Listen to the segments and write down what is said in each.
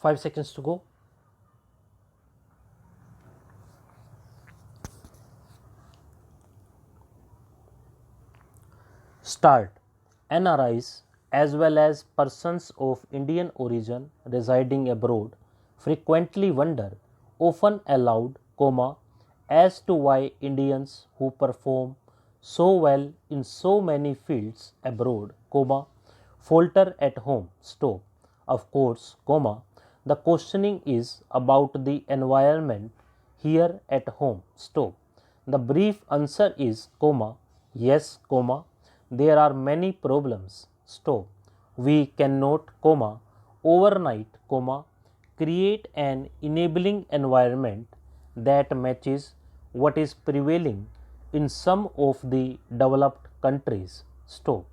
5 seconds to go. Start. NRIs as well as persons of Indian origin residing abroad frequently wonder, often aloud, as to why Indians who perform so well in so many fields abroad, falter at home. Stop. Of course, the questioning is about the environment here at home. Stop. The brief answer is, yes, there are many problems. Stop. We cannot, overnight, create an enabling environment that matches what is prevailing in some of the developed countries. Stop.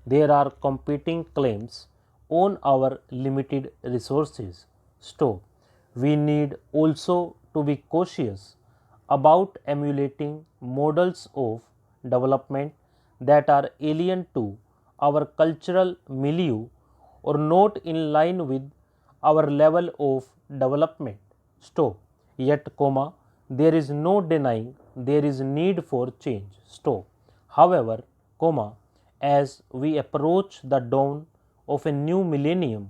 There are competing claims on our limited resources. Stop. We need also to be cautious about emulating models of development that are alien to our cultural milieu or not in line with our level of development. Stop. Yet, there is no denying there is need for change. Stop. However, as we approach the dawn of a new millennium,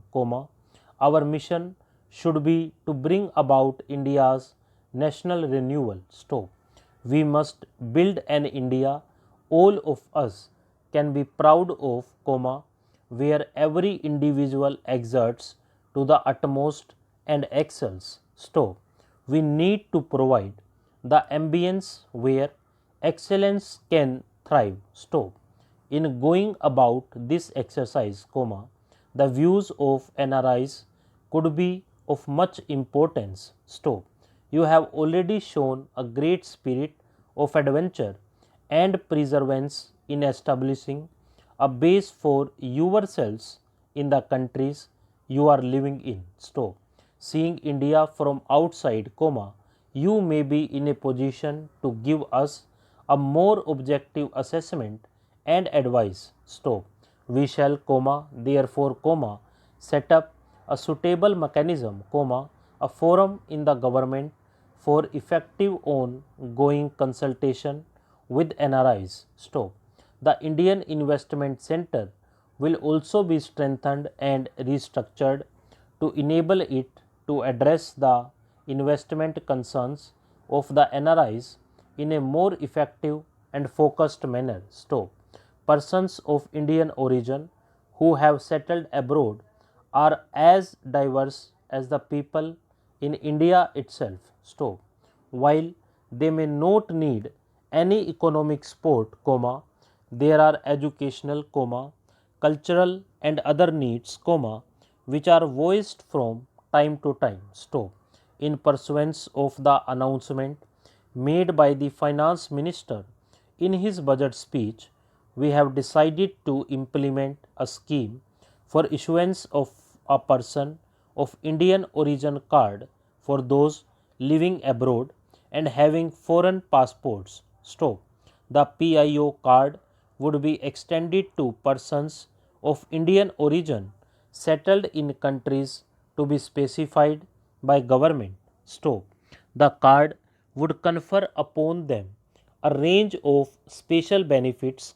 our mission should be to bring about India's national renewal. Stop. We must build an India all of us can be proud of, where every individual exerts to the utmost and excels. Stop. We need to provide the ambience where excellence can thrive. Stop. In going about this exercise, the views of NRIs could be of much importance. Stop. You have already shown a great spirit of adventure and perseverance in establishing a base for yourselves in the countries you are living in. Stop. Seeing India from outside, you may be in a position to give us a more objective assessment and advice. Stop. We shall, therefore, set up a suitable mechanism, a forum in the government for effective ongoing consultation with NRIs. Stop. The Indian Investment Center will also be strengthened and restructured to enable it to address the investment concerns of the NRIs in a more effective and focused manner. Stop. Persons of Indian origin who have settled abroad are as diverse as the people in India itself. Stop. While they may not need any economic support, there are educational, cultural and other needs, which are voiced from time to time. Stop. In pursuance of the announcement made by the finance minister in his budget speech, we have decided to implement a scheme for issuance of a person of Indian origin card for those living abroad and having foreign passports. Stop. The PIO card would be extended to persons of Indian origin settled in countries to be specified by government. Stop. The card would confer upon them a range of special benefits,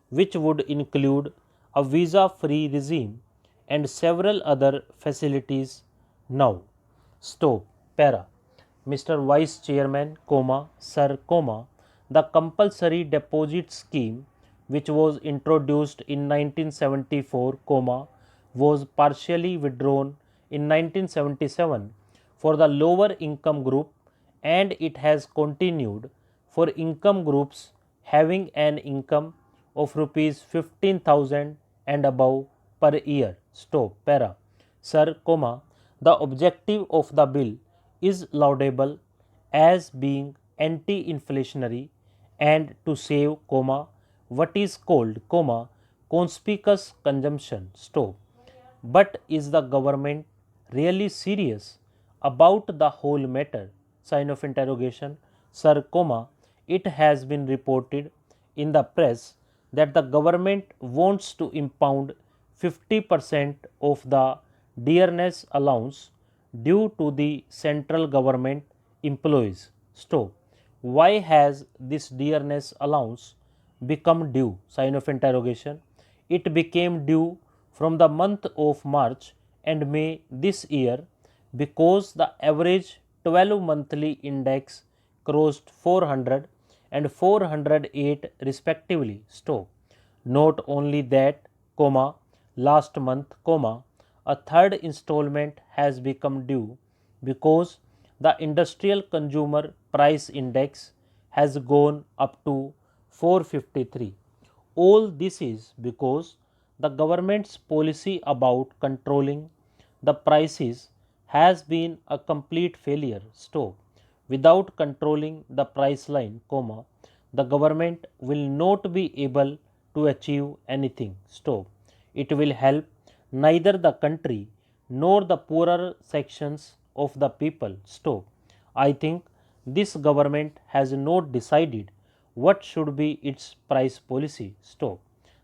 which would include a visa-free regime and several other facilities. Now, stop. Para. Mr. Vice Chairman, Sir, the compulsory deposit scheme which was introduced in 1974, was partially withdrawn in 1977 for the lower income group, and it has continued for income groups having an income of rupees 15,000 and above per year. Stop. Para. Sir, the objective of the bill is laudable as being anti-inflationary and to save, what is called, conspicuous consumption. Stop. But is the government really serious about the whole matter? Sign of interrogation. Sir, it has been reported in the press that the government wants to impound 50% of the dearness allowance due to the central government employees. Stop. Why has this dearness allowance become due? Sign of interrogation. It became due from the month of March and May this year because the average 12 monthly index crossed 400 and 408 respectively. Stop. Not only that, comma, last month, comma, a third installment has become due because the industrial consumer price index has gone up to 453. All this is because the government's policy about controlling the prices has been a complete failure. Stop. Without controlling the price line, comma, the government will not be able to achieve anything. Stop. It will help neither the country nor the poorer sections of the people. Stop. I think this government has not decided what should be its price policy. Stop.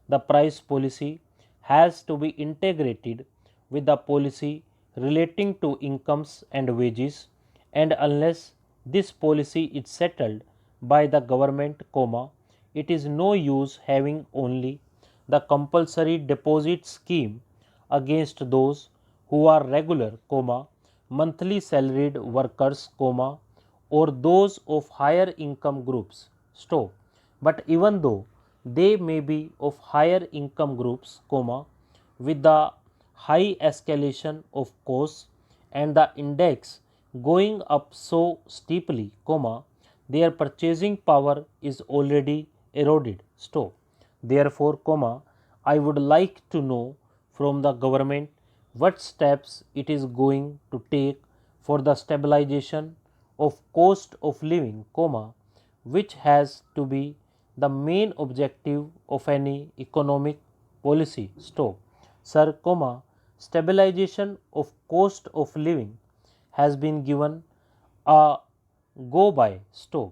The price policy has to be integrated with the policy relating to incomes and wages, and unless this policy is settled by the government, comma, it is no use having only the compulsory deposit scheme against those who are regular, comma, monthly salaried workers, comma, or those of higher income groups. Stop. But even though they may be of higher income groups, comma, with the high escalation of costs and the index going up so steeply, comma, their purchasing power is already eroded. Stop. Therefore, comma, I would like to know from the government what steps it is going to take for the stabilization of cost of living, comma, which has to be the main objective of any economic policy. Stop. Sir, comma, stabilization of cost of living has been given a go by. Stop.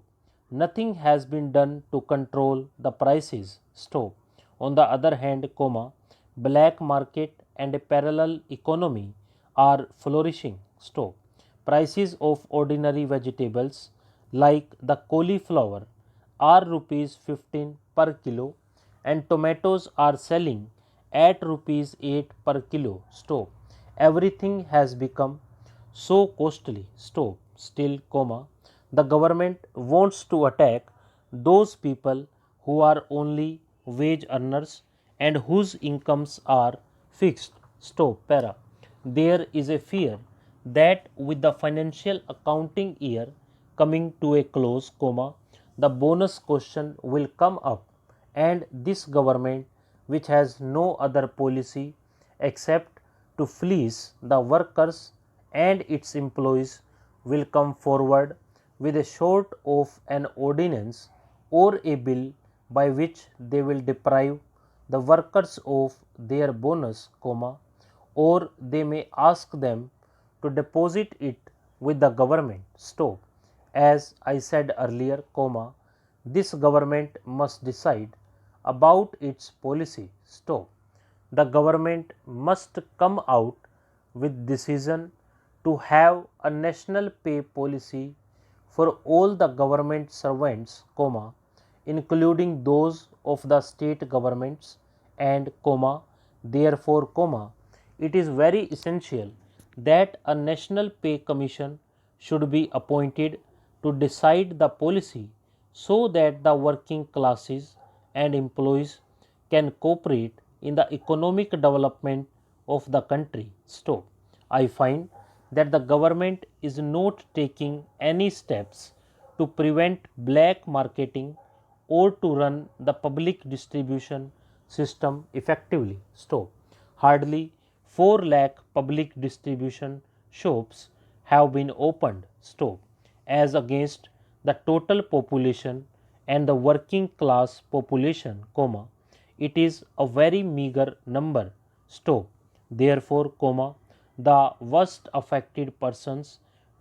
Nothing has been done to control the prices. Stop. On the other hand, comma, black market and a parallel economy are flourishing. Stop. Prices of ordinary vegetables like the cauliflower are rupees 15 per kilo and tomatoes are selling at rupees 8 per kilo. Stop. Everything has become so costly. Stop. Still, comma, the government wants to attack those people who are only wage earners and whose incomes are fixed. Stop. Para. There is a fear that with the financial accounting year coming to a close, comma, the bonus question will come up and this government, which has no other policy except to fleece the workers and its employees, will come forward with a sort of an ordinance or a bill by which they will deprive the workers of their bonus, comma, or they may ask them to deposit it with the government. Stop. As I said earlier, comma, this government must decide about its policy. Stop. The government must come out with decision to have a national pay policy for all the government servants, comma, including those of the state governments and, comma, therefore, comma, it is very essential that a national pay commission should be appointed to decide the policy so that the working classes and employees can cooperate in the economic development of the country. Stop. I find that the government is not taking any steps to prevent black marketing or to run the public distribution system effectively. Stop. Hardly 4 lakh public distribution shops have been opened. Stop. As against the total population and the working class population, comma, it is a very meager number. Stop. Therefore, comma, the worst affected persons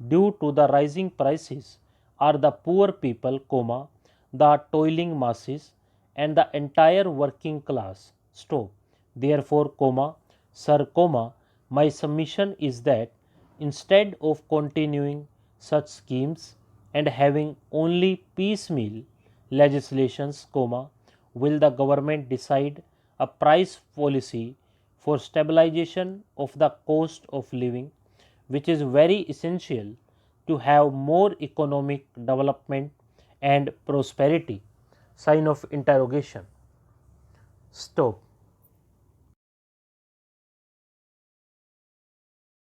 due to the rising prices are the poor people, comma, the toiling masses and the entire working class. Stop. Therefore, comma, sir, comma, My submission is that instead of continuing such schemes and having only piecemeal legislations, will the government decide a price policy for stabilization of the cost of living, which is very essential to have more economic development and prosperity? Sign of interrogation. Stop.